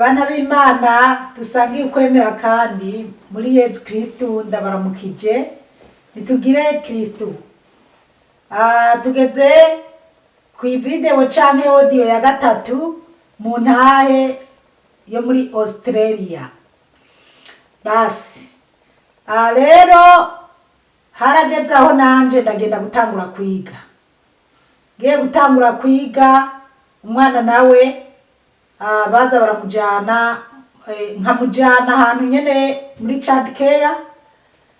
Bana b'Imana dusangiye ukwemera kandi muri Yesu Kristo ndabaramukije nitugire Kristo. Tugeze ku video canke audio ya gatatu mu ntahe yo muri Australia. Basi rero harageze aho nanje ndagenda gutangura kwiga. Ngiye gutangura kwiga umwana nawe baza baramujana nkamujana ahantu nyene muri child care.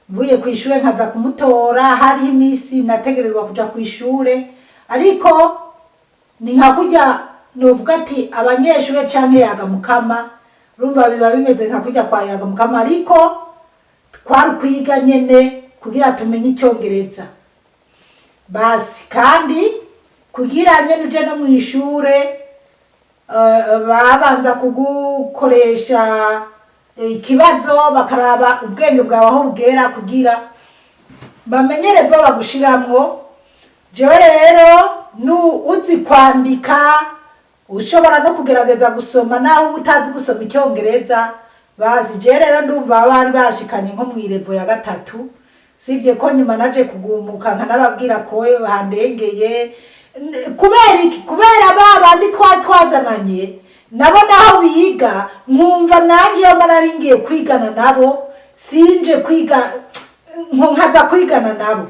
Mvuye kwishure nkaza kumutora, hari imisi nategerezwa kuja kwishure, ariko ni nka kujya novuga ati abanyeshure canke yaga mukama, urumva biba bimeze nka kujya kwa yaga mukama, ariko twari kwiga nyene kugira tumenye icyongereza. Basi kandi kugira nyene uje no mwishure babanza kugukoresha ikibazo bakaraba ubwenge bwawe aho bugera kugira bamenyere bwo bagushiramwo. Jewe rero uzi kwandika ushobora no kugerageza gusoma naho utazi gusoma icyongereza. Basi je rero ndumva bari bashikanye nko mwirevo ya gatatu, sivye ko nyuma naje kugumuka nkanababwira ko handengeye kubera babandi twazananye nabo naho biga, nkumva nanje yo mararingiye kwigana nabo, sinje kwiga nkaza kwigana nabo.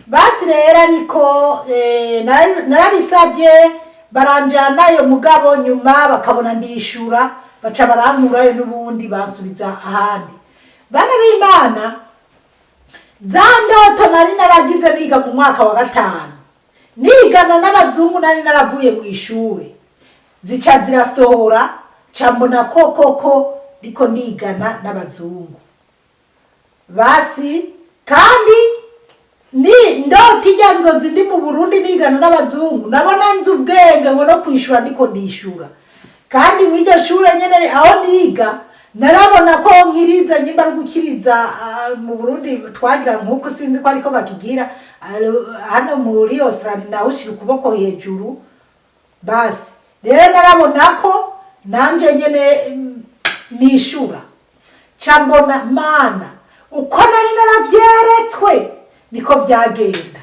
Basi rero ariko narabisabye baranjana yo mugabo nyuma bakabona ndishura baca barankurayo n'ubundi bansubiza ahandi. Bana b'Imana za ndoto nari naragize biga mu mwaka wa gatanu, nigana n'abazungu nari naravuye mu ishure, zica zirasohora cambona koko ndiko nigana n'abazungu. Basi kandi ni ndoti ijya nzozi ndi mu Burundi nigana n'abazungu, nabona nzi ubwenge ngo no kwishura ndiko ndishura. Kandi mw'iryo shure nyene aho niga narabona ko nkiriza nyimba ari gukiriza mu Burundi twagira nkuko sinzi ko ariko bakigira hano muri Australia naho ushira ukuboko hejuru. Basi rero narabona ko nanje nyene nishura, cambona mana uko nari naravyeretswe niko byagenda.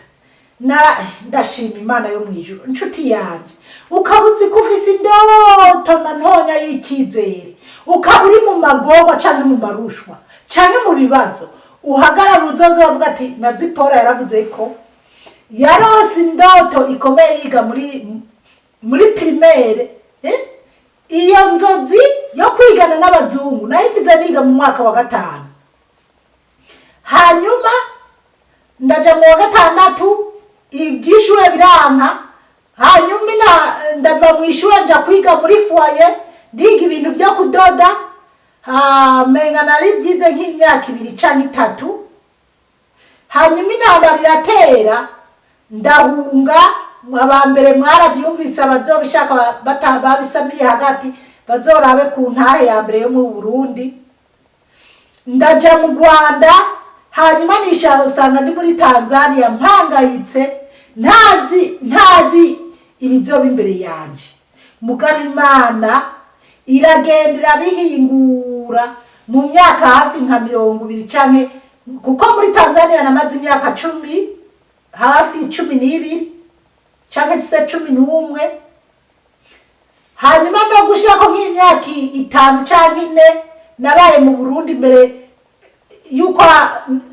Ndashima Imana yo mwijuru inshuti yanje, ukabuzi kufise indoto na ntonya y'ikizere, ukaburi mu magorwa canke mu marushwa canke mu bibazo, uhagarara uzoze bavuga ati na Zipora yaravuze ko yarose indoto ikomeye yiga muri primaire. Iyo nzozi yo kwigana n'abazungu nayigize niga mu mwaka wa gatanu, hanyuma ndaja mu wa gatandatu ibyishure biranka, hanyuma ndava mu ishure nja kwiga muri foyer ndiga ibintu byo kudoda. Menga nari byize nk'imyaka 2 canke 3, hanyuma intambara iratera ndahunga. Abambere mwarabyumvise abazobishaka batababisamiye hagati bazorabe ku ntahe ya mbere yo mu Burundi. Ndaja mu Rwanda, hanyuma nisanga ndi muri Tanzania mpangayitse ntazi ibizoba imbere yanje. Mugabo Imana iragendera bihingura mu myaka hafi nka 20 canke, kuko muri Tanzania namaze imyaka 10 hafi 12 canke 11. Hanyuma no gushaka nk'imyaka 5 canke 4 nabaye mu Burundi mbere yuko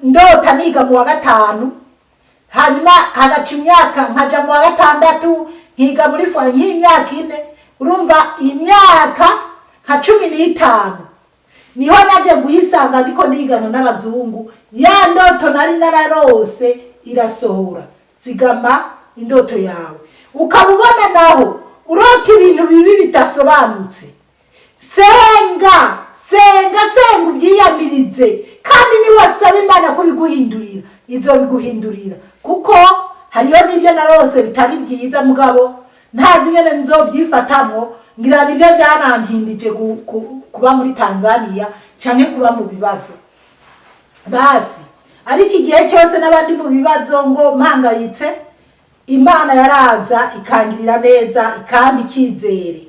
ndota niga mu wa gatanu. Hanyuma hagaca imyaka nkaja mu wa gatandatu nkiga muri foyer nk'imyaka 4. Urumva imyaka nka 15 niho naje guhisanga ndiko nigana n'abazungu. Ya ndoto nari nararose irasohora. Zigama indoto yawe ukabubona naho urota ibintu bibi bitasobanutse. Senga ubyiyamirize, kandi niwasaba Imana ko biguhindurira izobiguhindurira, kuko hariyo nibyo narose bitari byiza mugabo ntazi nyene nzobyifatamwo. Ngira nibyo byanantindije kuba muri Tanzania canke kuba mu bibazo. Basi ariko igihe cyose nabandi mu bibazo ngo mpangayitse, Imana yaraza ikangirira neza ikampa ikizere.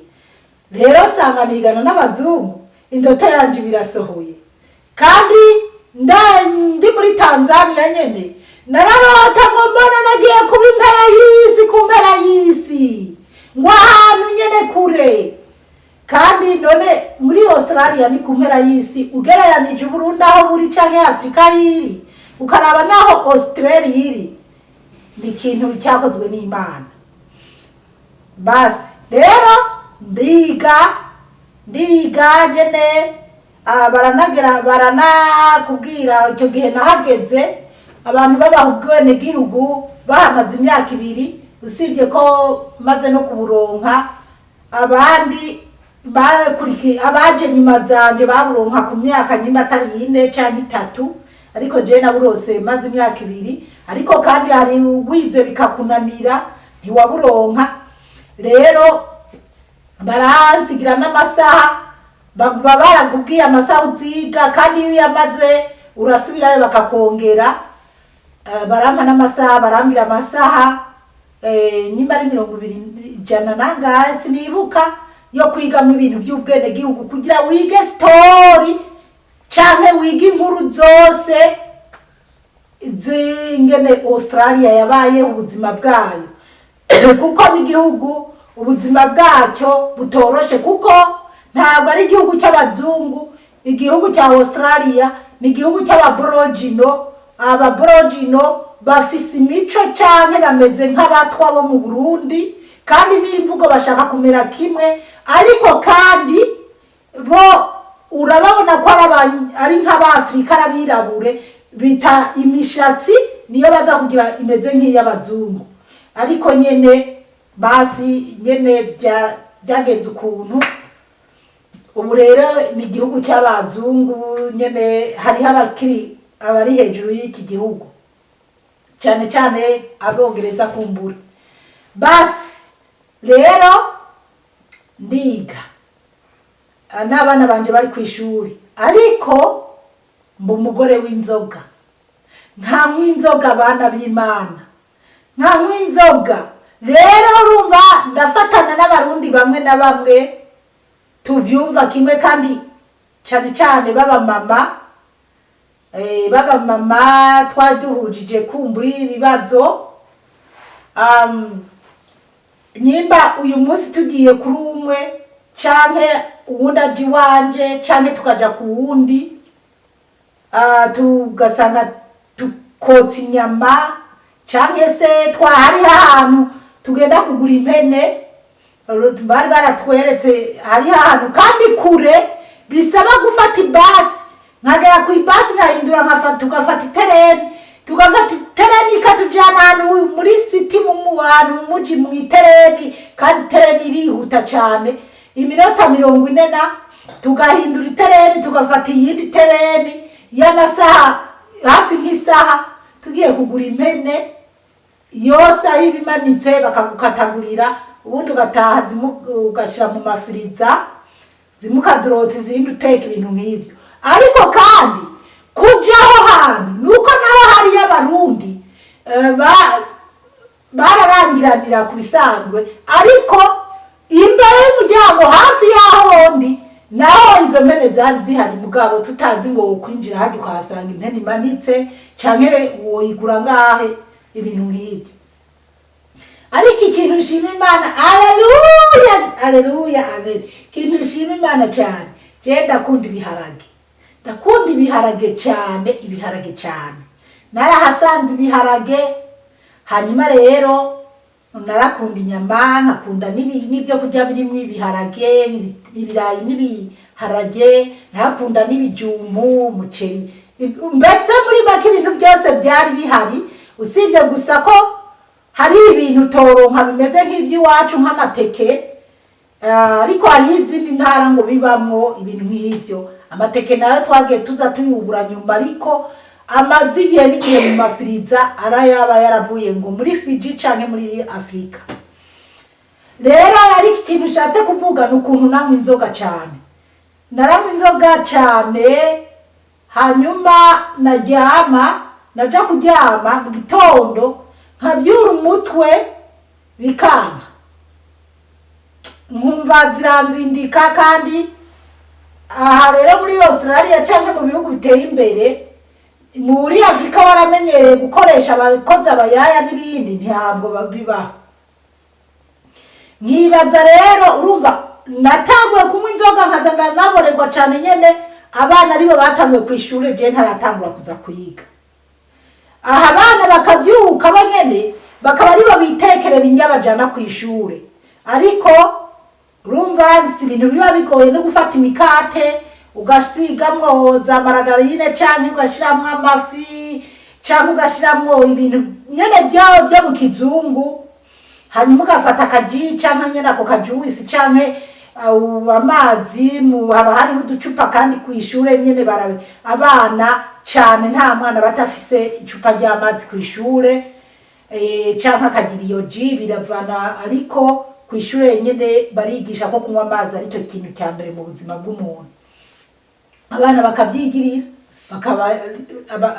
rero usanga nigana n'abazungu indoto yanje birasohoye kandi ndi muri Tanzania nyene nararota ngo mbona nagiye kuba impera y'isi ku mpera y'isi ngo ahantu nyene kure kandi none muri Australia ni ku mpera y'isi ugereranije Burundi aho buri canke Afrika iri ukaraba naho Australia iri ni ikintu cyakozwe n'Imana. Basi rero ndiga nyene baranakubwira icyo gihe nahageze abantu babahubwene gihugu bahamaze imyaka 2 usibye ko maze no kuburonka abandi abaje nyuma zanje baburonka ku myaka nyimba atari 4 cyangwa 3 ariko je naburose maze imyaka 2 ariko kandi hari wize bikakunanira ntiwaburonka rero baransigira n'amasaha baragubwiye amasaha uziga kandi iyo yamaze urasubirayo bakakongera barampa n'amasaha barambira amasaha nyimba ari 200 nangahe sinibuka yo kwigamo ibintu by'ubwene gihugu kugira wige story canke wige inkuru zose zingene Australia yabaye ubuzima bwayo kuko n'igihugu ubuzima bwacyo butoroshe kuko ntabwo ari igihugu cy'abazungu igihugu cya Australia ni igihugu cy'ababorogino ababorogino bafise imico cyane bameze nk'abatwa bo mu Burundi kandi n'imvugo bashaka kumera kimwe ariko kandi bo urababona ko ari nk'abafrika arabirabure bita imishatsi niyo baza kugira imeze nk'iy'abazungu ariko nyene basi nyene byagenze ukuntu ubu rero ni igihugu cy'abazungu nyene hari abari hejuru y'iki gihugu cyane cyane abongereza kumbura basi rero ndiga n'abana banje bari ku ishuri ariko mba umugore w'inzoga nkanywa inzoga abana b'Imana nkanywa inzoga rero urumva ndafatana n'abarundi bamwe na bamwe tubyumva kimwe kandi cyane cyane baba mama twaduhujije kumbura ibibazo nyimba uyu munsi tugiye kuri umwe canke uwundi aje wanje canke tukaja ku wundi tugasanga tukotsa inyama canke se twahari ahantu tugenda kugura impene bari baratweretse hari ahantu kandi kure bisaba gufata ibasi nkagera ku ibasi nkahindura tugafata itereni ikatujyana ahantu muri city mu muji mu itereni kandi itereni irihuta cyane iminota 40 tugahindura itereni tugafata iyindi tereni y'amasaha hafi nk'isaha tugiye kugura impene yose aho ibimanitse bakagukatagurira ubundi ugataha ugashira mu mafiriza zimukazirotse izindi uteka ibintu nk'ibyo ariko kandi kujaho hantu nuko naho hari y'abarundi bararangiranira ku bisanzwe ariko imbere y'umuryango hafi y'aho ndi naho izo mpene zari zihari mugabo tutazi ngo kwinjira hadi ukahasanga impene imanitse canke woyigura ngahe ibintu nk'ibyo ariko ikintu nshima Imana aleluya amen ikintu nshima Imana cyane je ndakunda ibiharage cyane narahasanze ibiharage hanyuma rero narakunda inyama nkakunda n'ibyo kurya birimo ibiharage ibirayi n'ibiharage narakunda n'ibijumbu umuceri mbese muri make ibintu byose byari bihari usibye gusa ko hari ibintu toronka bimeze nk'iby'iwacu nk'amateke ariko hari izindi ntara ngo bibamwo ibintu nk'ibyo amateke nayo twagiye tuza tuyubura nyuma ariko amazi igihe n'igihe mu mafiriza arayaba yaravuye ngo muri Fiji canke muri Afrika rero ariko ikintu nshatse kuvuga n'ukuntu namwe inzoga cyane naramwe inzoga cyane hanyuma naja kuryama mu gitondo nkabyura umutwe bikanga nkumva urumva ziranzindika. kandi aha rero muri Australia cyangwa mu bihugu biteye imbere, muri Afrika waramenyereye gukoresha abakozi abayaya n'ibindi, ntabwo babibaho. Nkibaza rero urumva natanguye kunywa inzoga nkaza naborerwa cyane nyene, abana aribo batanguye ku ishure, je ntaratangura kuza kwiga. Aha abana bakavyuka banyene bakaba aribo bitekerera indya bajana ku ishure, ariko urumva si ibintu biba bigoye no gufata imikate ugasigamwo za maragarine canke ugashiramwo amafi canke ugashiramwo ibintu nyene byawo byo mu kizungu, hanyuma ugafata akaji canke nyene ako kajuisi canke amazi, haba hari uducupa kandi ku ishure nyene barabe abana cane, nta mwana batafise icupa ry'amazi ku ishure canke akagira iyo ji biravana, ariko ku ishure nyene barigisha ko kunywa amazi ari cyo kintu cya mbere mu buzima bw'umuntu. Abana bakavyigirira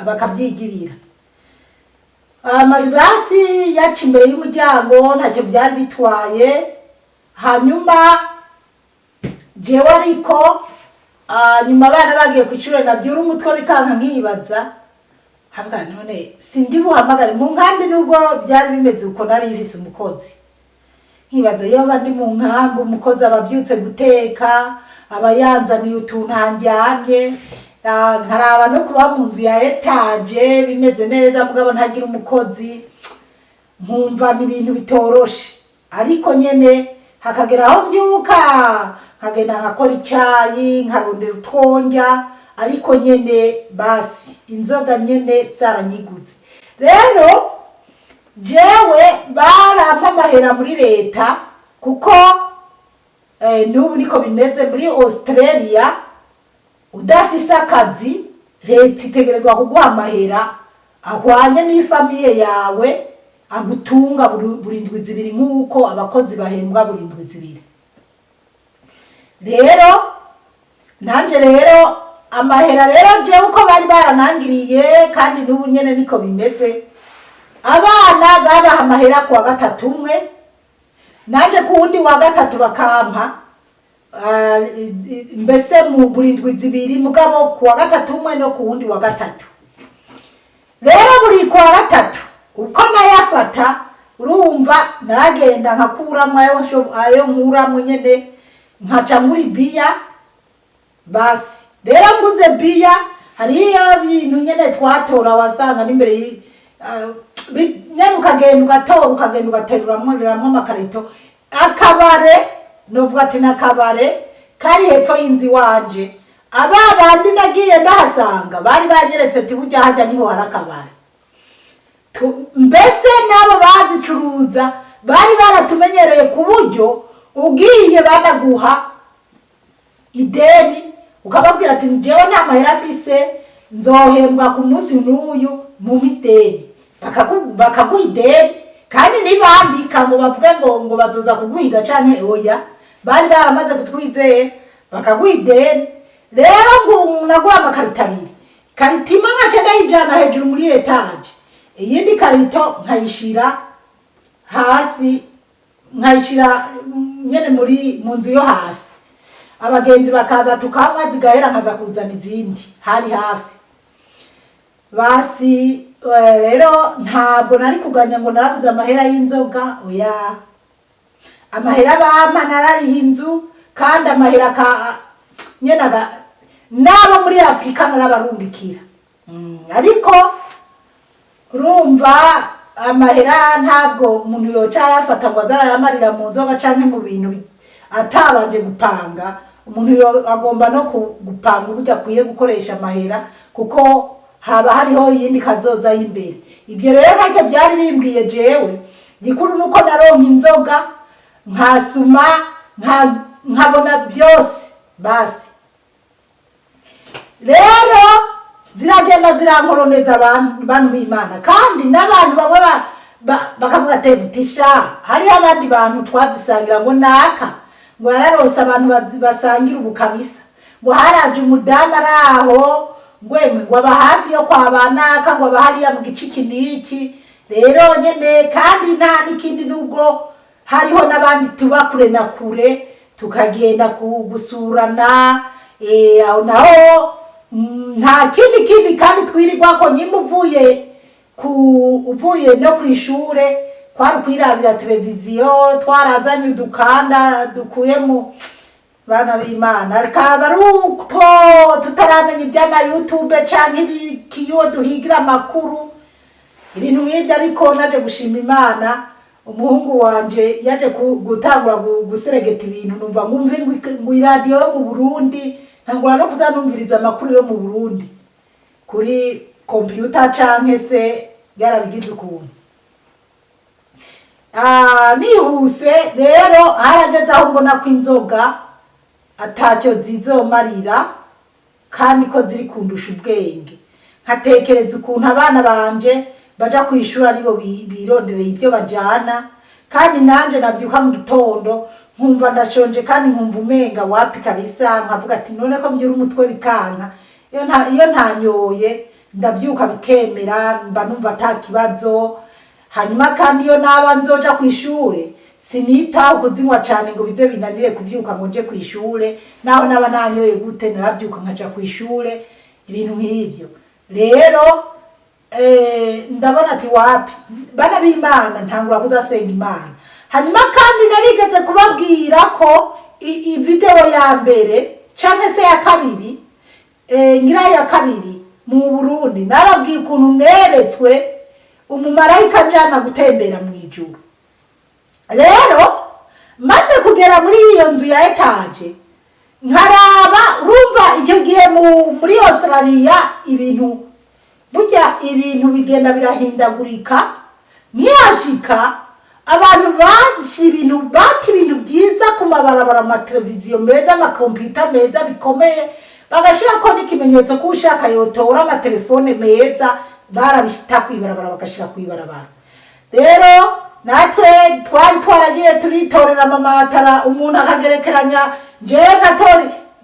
bakavyigirira. Amaribasi yaca imbere y'umuryango ntacyo byari bitwaye. Hanyuma jewe ariko nyuma abana bagiye ku ishure navyura umutwe bikanka nkibaza, hanga none sindi buhamagare mu nkambi, nubwo byari bimeze uko nari mfise umukozi. Nkibaza iyo bandi mu nkambi umukozi abavyutse guteka, abayanzaniye utuntu handyamye, nkaraba no kuba mu nzu ya etage bimeze neza mugabo ntagira umukozi, nkumva ni ibintu bitoroshe. Ariko nyene hakagera aho mbyuka nkagenda nkakora icyayi nkarondera utwonja, ariko nyene basi inzoga nyene zaranyiguze. Rero jewe barampa amahera muri leta, kuko n'ubu niko bimeze muri Australia. Udafise akazi leta itegerezwa kuguha amahera ahwanye n'ifamiye yawe, agutunga buri ndwi zibiri nk'uko abakozi bahembwa buri ndwi zibiri. Rero nanje rero amahera rero je uko bari baranangiriye, kandi n'ubu nyene niko bimeze. Abana babaha amahera ku wa gatatu umwe, nanje ku wundi wa gatatu bakampa mbese mu buri ndwi zibiri, mugabo ku wa gatatu umwe no ku wundi wa gatatu. Rero buri ku wa gatatu uko nayafata, urumva naragenda nkakuramwo ayo nkuramwo nyene, nkaca muri biya basi. Rero nguze biya, hariyo ibintu nyene twatora wasanga n'imbere nyene ukagenda ugatora ukagenda ugateruramwo amakarito. Akabare novuga ati nakabare kari hepfo y'inzi wanje, abandi nagiye ndahasanga bari bageretse ati burya hajya niho harakabare. Mbese nabo bazicuruza bari baratumenyereye ku buryo ugiye banaguha ideni ukababwira ati jewe nta mahera afise, nzohembwa ku munsi n'uyu mu mideni, bakaguha ideni. Kandi nibambika ngo bavuge ngo bazoza kuguhiga canke oya, bari baramaze kutwizeye bakaguha ideni. Rero ngo naguha amakarito abiri, karito imwe nkaca ndayijana hejuru muri etage, iyindi karito nkayishira hasi, nkayishira nyene mu nzu yo hasi. Abagenzi bakaza tukanywa zigahera, nkaza kuzana izindi hari hafi. Basi rero ntabwo nari kuganya ngo narabuze amahera y'inzoga, oya. Amahera bampa narariha inzu, kandi amahera nyenaga nabo muri Afrika narabarundikira. Ariko urumva amahera ntabwo umuntu yoca yafata ngo azarayamarira mu nzoga canke mu bintu atabanje gupanga. Umuntu agomba no gupanga uburyo akwiye gukoresha amahera, kuko haba hariho yindi kazoza y'imbere. Ibyo rero ntacyo byari bimbwiye jewe, gikuru nuko naronka inzoga nkasuma nkabona byose basi. Rero ziragenda zirankoroneza abantu b'Imana, kandi n'abantu bamwe bakavuga ati mutisha, hari abandi bantu twazisangira ngo naka ngo yararose abantu basangira ubu kabisa, ngo haraje umudamu araho ngo aba hafi yo kwa banaka, ngo aba hariya mu giciki niki. Rero nyene kandi nta n'ikindi, nubwo hariho n'abandi tuba kure na kure tukagenda gusurana aho naho nta kindi kandi twirirwa ko nyimba uvuye no kwishure kwari kwirabira televiziyo twarazanye udukanda dukuye mu bana b'Imana kaba ruko tutaramenya iby'ama YouTube canke ibikiyo duhigira amakuru ibintu nk'ibyo. Ariko naje gushima Imana, umuhungu wanje yaje gutangura guseregeta ibintu, numva ngo iradiyo yo mu Burundi ntangura no kuzanumviriza amakuru yo mu Burundi kuri computer canke se yarabigize ukuntu. Nihuse rero harageze aho mbona ko inzoga atacyo zizomarira kandi ko ziri kundusha ubwenge, nkatekereza ukuntu abana banje baja kwishura aribo birondereye ibyo bajana, kandi nanje navyuka mu gitondo nkumva ndashonje kandi nkumva umenga wapi kabisa, nkavuga ati none ko mbyura umutwe bikanka, iyo ntanyoye ndavyuka bikemera, mba numva ata kibazo. Hanyuma kandi iyo naba nzoja kwishure sinita kuzinywa cyane ngo bize binanire kuvyuka ngo nje kwishure, naho naba nanyoye gute naravyuka nkaja kwishure, ibintu nk'ivyo. Rero ndabona ati wapi bana b'Imana ntangura kuzasenga Imana. Hanyuma kandi narigeze kubabwira ko video ya mbere canke se ya kabiri ngira ya kabiri mu Burundi narabwiye ukuntu neretswe umumarayika njana gutembera mu ijuru. Rero maze kugera muri iyo nzu ya etage nkaraba, urumva icyo gihe muri Australia ibintu burya ibintu bigenda birahindagurika, ntiyashika abantu bati ibintu byiza ku mabarabara, amateleviziyo meza, amakompiyuta meza bikomeye, bagashira ko n'ikimenyetso ko ushaka yotora amatelefone meza, barabishita kwibarabara bagashira kwibarabara. Rero natwe twari twaragiye turitorera amamatara, umuntu akagerekeranya, jewe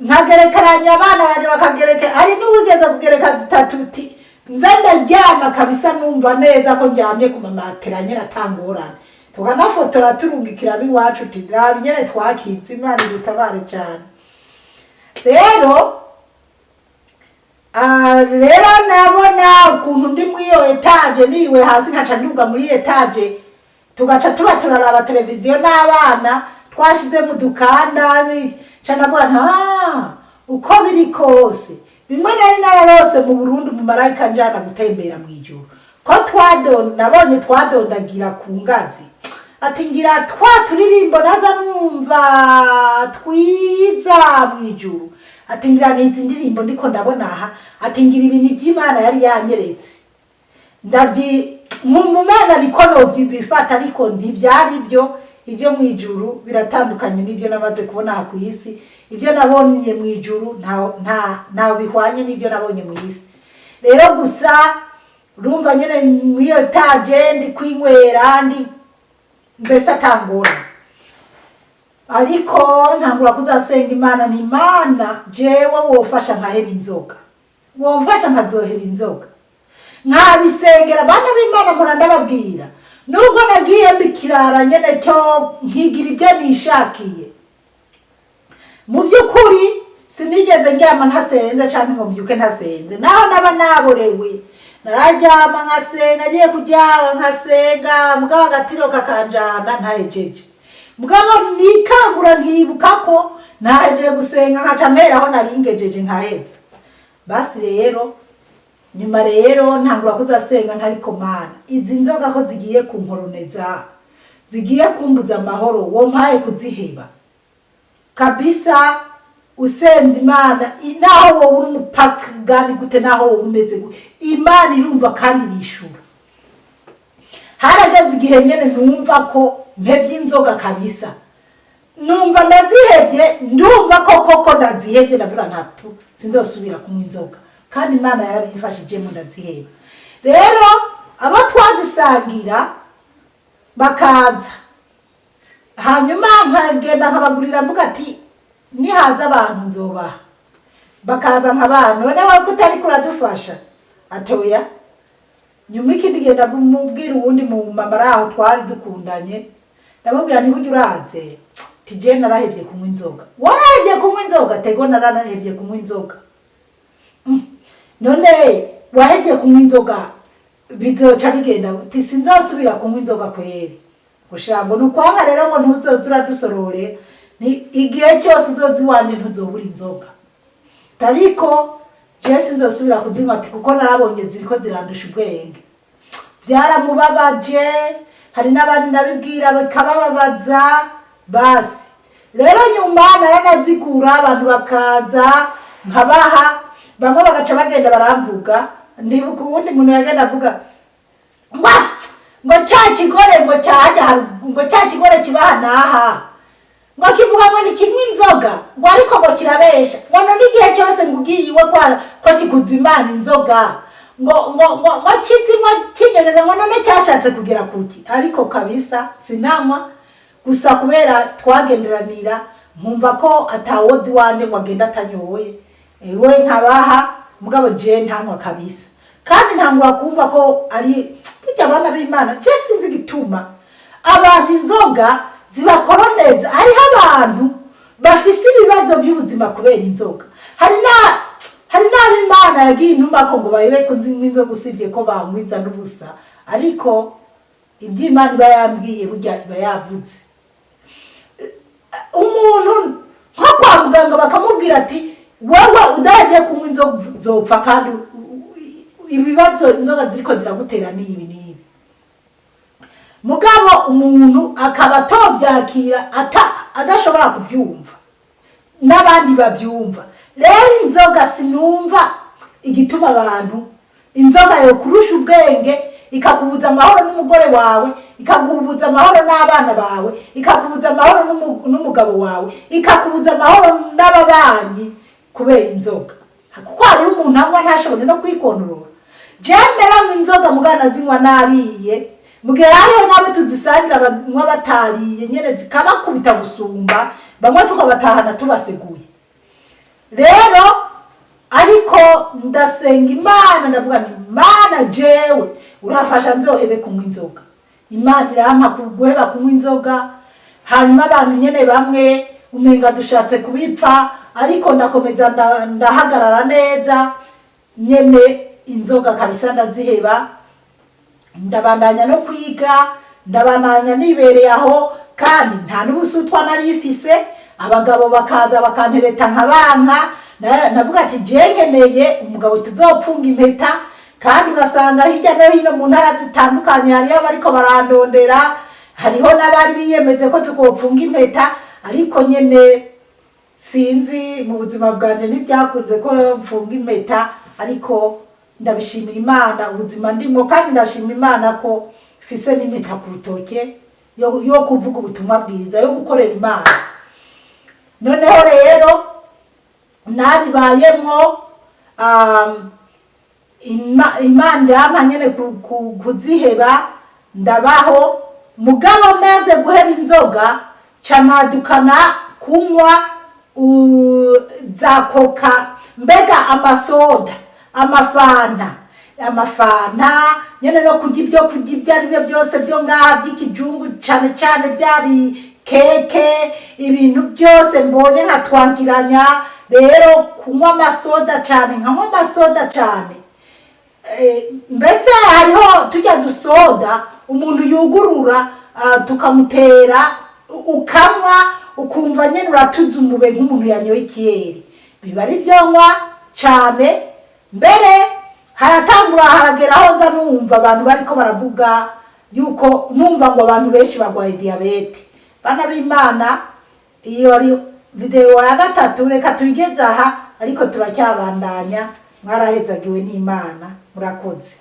nkagerekeranya, abana banje bakagerekera, ari n'ugeze kugereka zitatu uti nze ndaryama kabisa numva neza ko ndyamye ku mamatera nyene atangorana, tukanafotora turungikira biwacu uti gabi nyene twakize, Imana idutabare cyane. Rero nabona ukuntu ndi muri iyo etage, niwe hasi nkaca nduga muri etage, tugaca tuba turaraba televiziyo n'abana twashize mu dukanda, canavuga uko biri kose bimwe nari nararose mu Burundi umumarayika njana gutembera mu ijuru, ko nabonye twadondagira ku ngazi, ati ngira turirimbo naza numva twiza mu ijuru, ati ngira nizi ndirimbo ndiko ndabona aha, ati ngira ibintu by'Imana yari yanyeretse mumena niko nobyibifata, ariko ntibyari ibyo mu ijuru biratandukanye n'ibyo namaze kubona aha ku isi. Ibyo nabonye mu ijuru nta bihwanye n'ibyo nabonye mu isi. Rero gusa urumva nyene mu iyo etage ndi kwinywera, ndi mbese atangora, ariko ntangura kuzasenga Imana, ni Imana jewe wofasha nkaheba inzoga, womfasha nkazoheba inzoga, nkabisengera abana b'Imana. Mpora ndababwira nubwo nagiye mbikirara nyene cyo nkigira ibyo nishakiye, mu by'ukuri sinigeze ndyama ntasenze canke ngo mbyuke ntasenze, naho naba naborewe nararyama nkasenga, agiye kuryama nkasenga, mugabo agatiro kakanjana ntahejeje, mugabo nikangura nkibuka ko nahejeje gusenga nkaca mpera aho naringejeje nkaheza. Basi rero nyuma rero ntangura kuzasenga, ntariko Mana izi nzoga ko zigiye kunkoroneza, zigiye kumbuza amahoro, wompaye kuziheba kabisa. Usenze Imana naho wowe uri umupagani gute, naho wowe umeze gute, Imana irumva kandi irishura. Harageze igihe nyene numva ko mpevye inzoga kabisa, numva ndazihevye, ndumva koko ndazihevye, ndavuga ntabwo sinzosubira kunywa inzoga, kandi Imana yarabifashijemo ndaziheba. Rero abo twazisangira bakaza, hanyuma nkagenda nkabagurira, mvuga ati nihaza abantu nzobaha, bakaza nk'abana, none wowe kutari kuradufasha, atoya. Nyuma ikindi genda mubwira uwundi mu mama aho twari dukundanye, ndamubwira nti burya uraze tije narahevye kunywa inzoga. Warahevye kunywa inzoga? Tego naranahevye kunywa inzoga. None wahevye kunywa inzoga bizoca bigenda uti sinzosubira kunywa inzoga kweri. Gushango nukwanga rero ngo ntuzozura dusorore ni igihe cyose uzozi wanje ntuzobura inzoga. Tariko je sinzosubira kuzinywa ati kuko narabonye ziriko zirandusha ubwenge. Byaramubabaje, hari n'abandi nabibwira bikabababaza basi. Rero nyuma naranazigura abantu bakaza nkabaha bamwe bagaca bagenda baramvuga ndibuka ubundi muntu yagenda avuga ngo cya kigore ngo cyajya ngo cya kigore kibaha naha ngo kivuga ngo ni kinywa inzoga ngo ariko ngo kirabesha ngo none igihe cyose ngugiye iwe ko kikuzimana inzoga ngo kizinywa kigeze ngo none cyashatse kugira kuki ariko kabisa sinanywa gusa kubera twagenderanira nkumva ko atawozi wanje ngo agenda atanyoye ewe nkabaha mugabo je ntanywa kabisa kandi ntangura kumva ko ari burya abana b'Imana je sinzi gituma abantu inzoga zibakoroneza hariho abantu bafise ibibazo by'ubuzima kubera inzoga hari n'ab'Imana yagiye intumwa ko ngo bayibe kunzinywa inzoga usibye ko bangwiza n'ubusa ariko iby'Imana iba yambwiye burya iba yavuze umuntu nko kwa muganga bakamubwira ati wewe udagiye kunywa inzoga zopfa kandi ibibazo inzoga ziriko ziragutera n'ibi mugabo umuntu akaba atobyakira adashobora kubyumva n'abandi babyumva rero inzoga sinumva igituma abantu inzoga yo kurusha ubwenge ikakubuza amahoro n'umugore wawe ikakubuza amahoro n'abana bawe ikakubuza amahoro n'umugabo wawe ikakubuza amahoro n'ababanyi kubera inzoga kuko hari umuntu anywa ntashobore no kwikontorora jewe inzoga mugana zinywa nariye mugihe hariho nabo tuzisangira banywa batariye nyene zikabakubita gusumba bamwe tukabatahana tubaseguye rero ariko ndasenga Imana ndavuga nti Imana jewe urafasha nzohebe kunywa inzoga Imana irampa kuguheba kunywa inzoga hanyuma abantu nyene bamwe umenga dushatse kubipfa ariko ndakomeza ndahagarara neza nyene inzoga kabisa ndaziheba ndabandanya no kwiga ndabandanya nibereye aho kandi nta n'ubusutwa narifise abagabo bakaza bakantereta nkabanka navuga ati jengeneye umugabo tuzopfunga impeta kandi ugasanga hirya no hino mu ntara zitandukanye hariyo bariko barandondera hariho n'abari biyemeze ko tukopfunga impeta ariko nyene sinzi mu buzima bwanje ntibyakunze ko mfunga impeta ariko ndabishimira Imana ubuzima ndimo kandi ndashima Imana ko fise n'impeta ku rutoke yo kuvuga ubutumwa bwiza yo gukorera Imana noneho rero nabibayemwo Imana yampa nyene kuziheba ndabaho mugabo maze guheba inzoga camadukana kunywa za koka mbega amasoda amafanta nyene no kurya ibyo ari byo byose byo ngaha by'ikijungu cane cane byabi keke ibintu byose mbonye nkatwangiranya rero kunywa amasoda cane nkanywa amasoda cane mbese hariho tujya dusoda umuntu yugurura tukamutera ukamwa ukumva nyene uratuza umube nk'umuntu yanyoye ikiyeri biba ari byo nywa cane mbere haratangura harageraho nza numva abantu bariko baravuga yuko numva ngo abantu benshi bagwaye diabete bana b'Imana iyo ari video ya gatatu reka tuyigeze aha ariko turacyabandanya mwarahezagiwe n'Imana murakoze.